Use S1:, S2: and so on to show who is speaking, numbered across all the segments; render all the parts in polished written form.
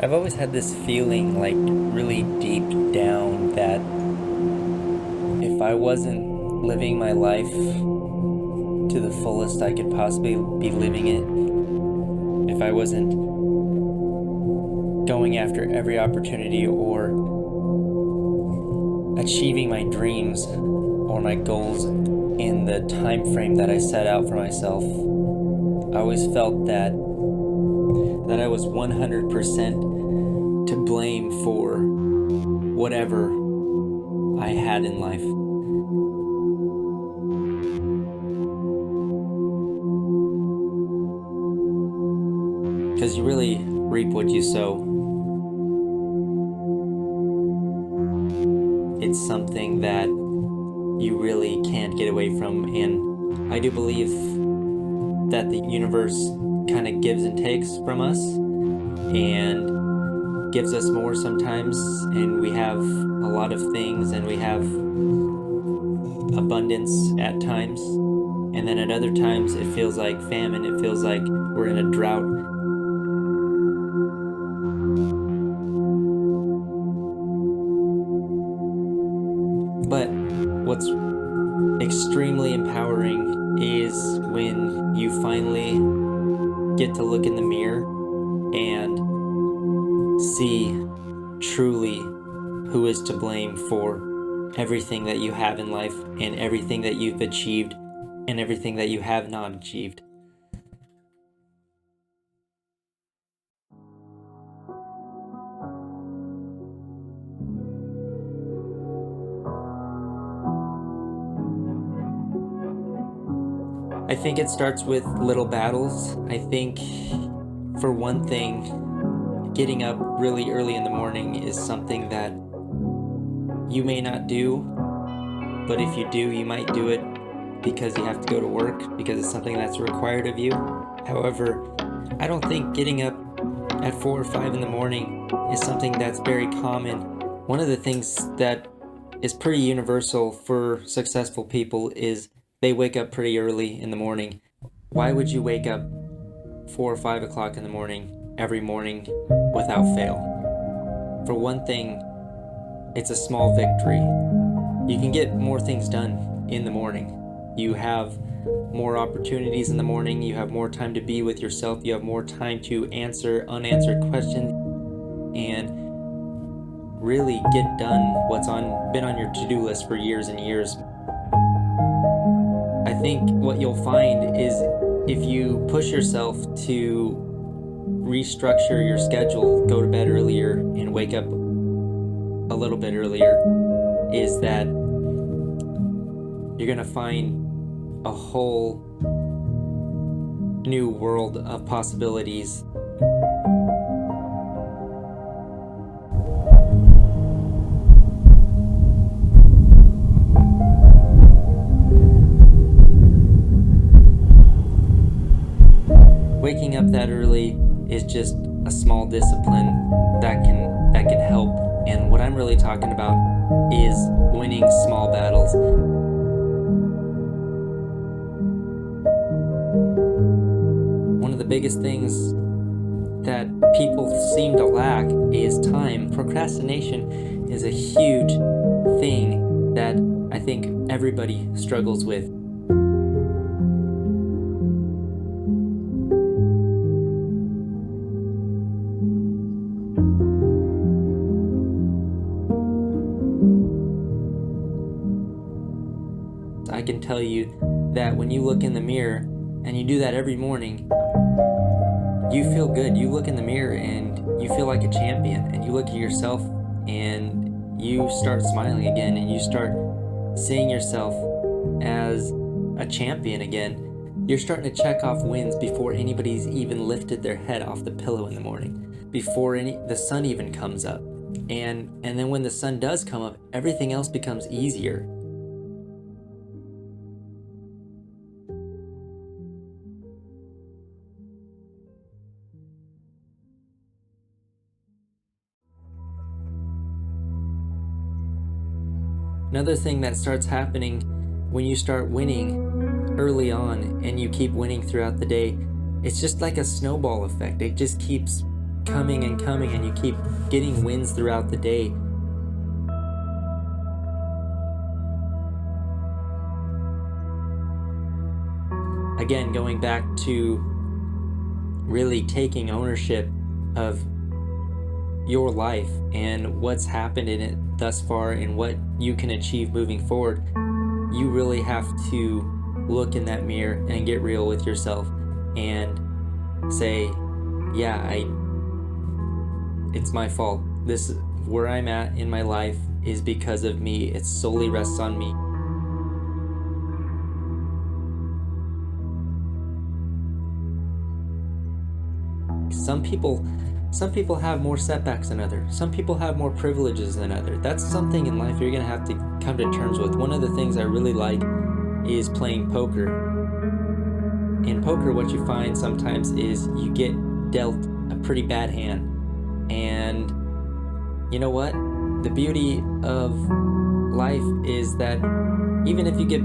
S1: I've always had this feeling, like, really deep down, that if I wasn't living my life to the fullest I could possibly be living it, if I wasn't going after every opportunity or achieving my dreams or my goals in the time frame that I set out for myself, I always felt that I was 100% to blame for whatever I had in life. Because you really reap what you sow. It's something that you really can't get away from, and I do believe that the universe kind of gives and takes from us and gives us more sometimes, and we have a lot of things and we have abundance at times, and then at other times it feels like famine, it feels like we're in a drought. But what's extremely empowering is when you finally get to look in the mirror and see truly who is to blame for everything that you have in life and everything that you've achieved and everything that you have not achieved. I think it starts with little battles. I think, for one thing, getting up really early in the morning is something that you may not do, but if you do, you might do it because you have to go to work, because it's something that's required of you. However, I don't think getting up at 4 or 5 in the morning is something that's very common. One of the things that is pretty universal for successful people is they wake up pretty early in the morning. Why would you wake up 4 or 5 o'clock in the morning every morning without fail? For one thing, it's a small victory. You can get more things done in the morning. You have more opportunities in the morning, you have more time to be with yourself, you have more time to answer unanswered questions and really get done what's been on your to-do list for years and years. I think what you'll find is if you push yourself to restructure your schedule, go to bed earlier and wake up a little bit earlier, is that you're gonna find a whole new world of possibilities. Waking up that early is just a small discipline that can help, and what I'm really talking about is winning small battles. One of the biggest things that people seem to lack is time. Procrastination is a huge thing that I think everybody struggles with. I can tell you that when you look in the mirror, and you do that every morning, you feel good. You look in the mirror and you feel like a champion, and you look at yourself and you start smiling again, and you start seeing yourself as a champion again. You're starting to check off wins before anybody's even lifted their head off the pillow in the morning, before the sun even comes up. And then when the sun does come up, everything else becomes easier. Another thing that starts happening when you start winning early on and you keep winning throughout the day, it's just like a snowball effect. It just keeps coming and coming, and you keep getting wins throughout the day. Again, going back to really taking ownership of your life and what's happened in it thus far and what you can achieve moving forward, you really have to look in that mirror and get real with yourself and say, yeah, it's my fault. This, where I'm at in my life, is because of me. It solely rests on me. Some people have more setbacks than others. Some people have more privileges than others. That's something in life you're gonna have to come to terms with. One of the things I really like is playing poker. In poker, what you find sometimes is you get dealt a pretty bad hand. And you know what? The beauty of life is that even if you get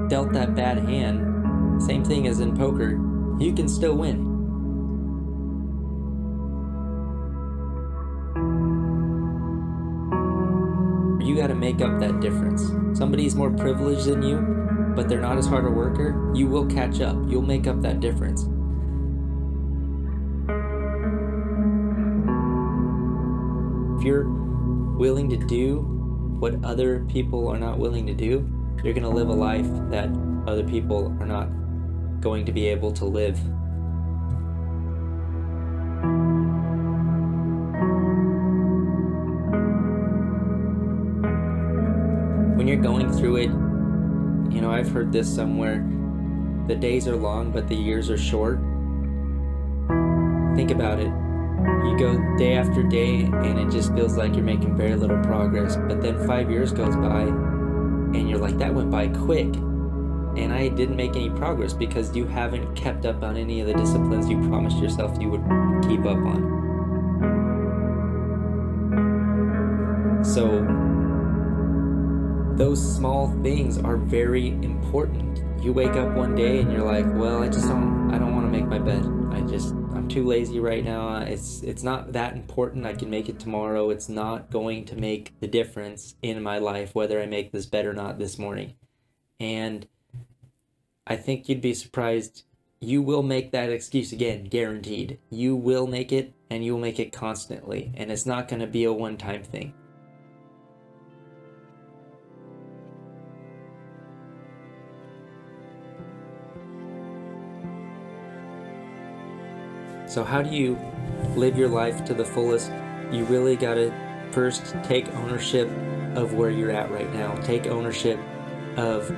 S1: dealt that bad hand, same thing as in poker, you can still win. You got to make up that difference. Somebody's more privileged than you, but they're not as hard a worker. You will catch up. You'll make up that difference. If you're willing to do what other people are not willing to do, you're going to live a life that other people are not going to be able to live. When you're going through it, you know, I've heard this somewhere, the days are long, but the years are short. Think about it. You go day after day, and it just feels like you're making very little progress. But then 5 years goes by, and you're like, that went by quick. And I didn't make any progress because you haven't kept up on any of the disciplines you promised yourself you would keep up on. So those small things are very important. You wake up one day and you're like, well, I don't want to make my bed. I'm too lazy right now. It's not that important. I can make it tomorrow. It's not going to make the difference in my life whether I make this bed or not this morning. And I think you'd be surprised. You will make that excuse again, guaranteed. You will make it, and you will make it constantly. And it's not going to be a one-time thing. So how do you live your life to the fullest? You really got to first take ownership of where you're at right now. Take ownership of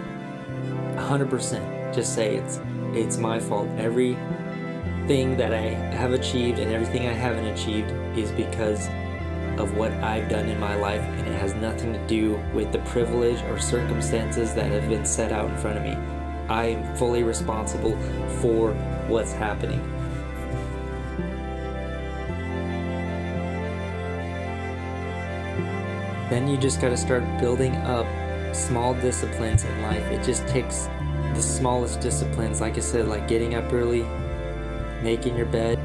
S1: 100%. Just say it's my fault. Everything that I have achieved and everything I haven't achieved is because of what I've done in my life, and it has nothing to do with the privilege or circumstances that have been set out in front of me. I am fully responsible for what's happening. Then you just got to start building up small disciplines in life. It just takes the smallest disciplines, like I said, like getting up early, making your bed.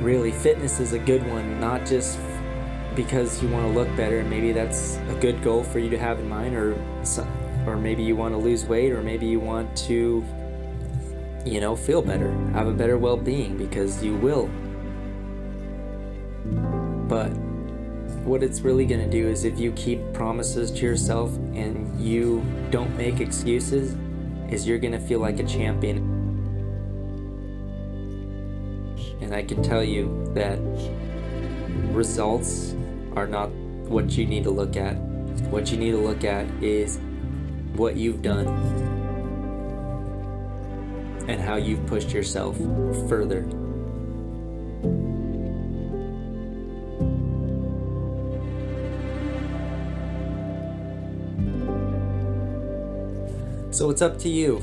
S1: Really, fitness is a good one, not just because you want to look better. Maybe that's a good goal for you to have in mind, or maybe you want to lose weight, or maybe you want to, feel better, have a better well-being, because you will. But what it's really going to do is, if you keep promises to yourself and you don't make excuses, is you're going to feel like a champion. And I can tell you that results are not what you need to look at. What you need to look at is what you've done and how you've pushed yourself further. So it's up to you.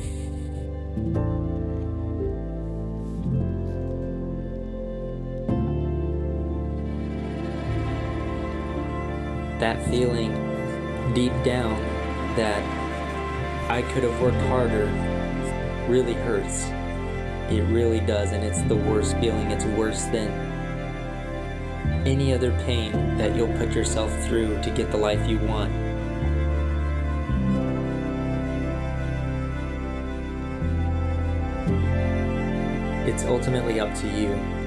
S1: That feeling deep down that I could have worked harder really hurts. It really does, and it's the worst feeling. It's worse than any other pain that you'll put yourself through to get the life you want. It's ultimately up to you.